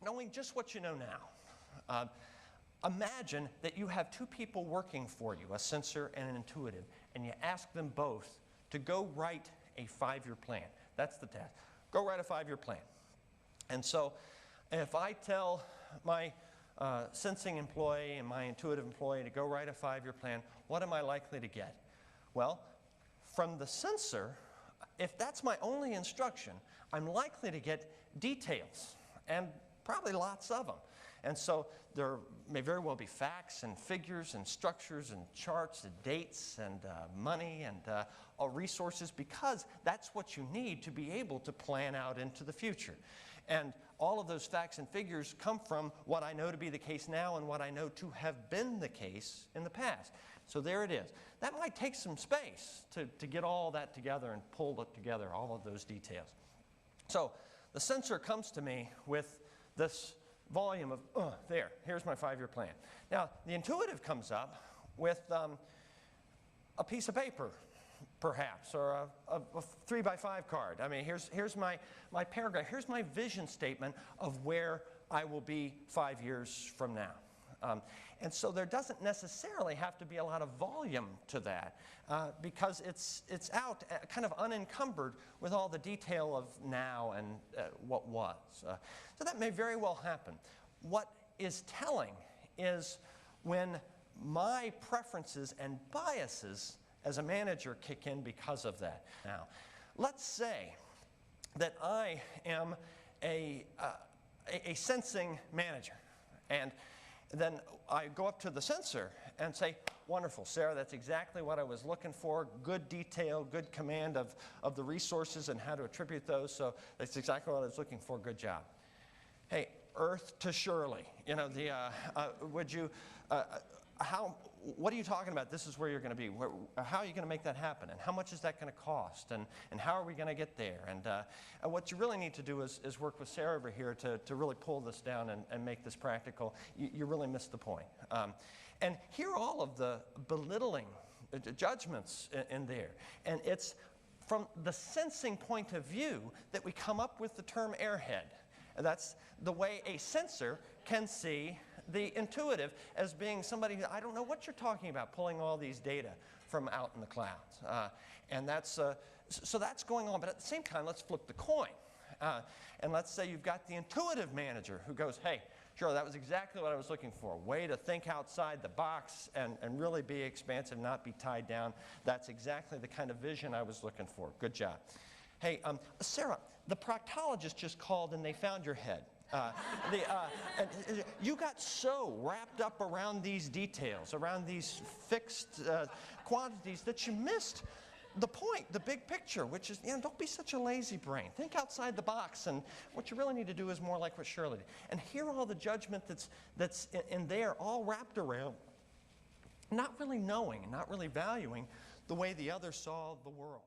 knowing just what you know now, imagine that you have two people working for you, a sensor and an intuitive, and you ask them both to go write a 5-year plan. That's the task. Go write a 5-year plan. And so if I tell my sensing employee and my intuitive employee to go write a 5-year plan, what am I likely to get? Well, from the sensor, if that's my only instruction, I'm likely to get details, and probably lots of them. And so there may very well be facts and figures and structures and charts and dates and money and resources, because that's what you need to be able to plan out into the future. And all of those facts and figures come from what I know to be the case now and what I know to have been the case in the past. So there it is. That might take some space to get all that together and pull it together, all of those details. So the sensor comes to me with this volume of, here's my 5-year plan. Now, the intuitive comes up with a piece of paper, perhaps, or a 3x5 card. I mean, here's my paragraph. Here's my vision statement of where I will be 5 years from now. And so there doesn't necessarily have to be a lot of volume to that, because it's out kind of unencumbered with all the detail of now and what was. So that may very well happen. What is telling is when my preferences and biases as a manager kick in because of that. Now, let's say that I am a sensing manager, and then I go up to the sensor and say, wonderful, Sarah, that's exactly what I was looking for. Good detail, good command of the resources and how to attribute those. So that's exactly what I was looking for. Good job. Hey, Earth to Shirley. You know, what are you talking about? This is where you're going to be. How are you going to make that happen? And how much is that going to cost? And how are we going to get there? And what you really need to do is work with Sarah over here to really pull this down and make this practical. You really missed the point. And hear all of the belittling judgments in there. And it's from the sensing point of view that we come up with the term airhead. And that's the way a sensor can see the intuitive as being somebody who, I don't know what you're talking about, pulling all these data from out in the clouds. And that's, so that's going on. But at the same time, let's flip the coin. And let's say you've got the intuitive manager who goes, hey, sure, that was exactly what I was looking for. Way to think outside the box and really be expansive, not be tied down. That's exactly the kind of vision I was looking for. Good job. Hey, Sarah, the proctologist just called and they found your head. You got so wrapped up around these details, around these fixed quantities, that you missed the point, the big picture, which is, don't be such a lazy brain. Think outside the box, and what you really need to do is more like what Shirley did. And hear all the judgment that's in there, all wrapped around not really knowing and not really valuing the way the other saw the world.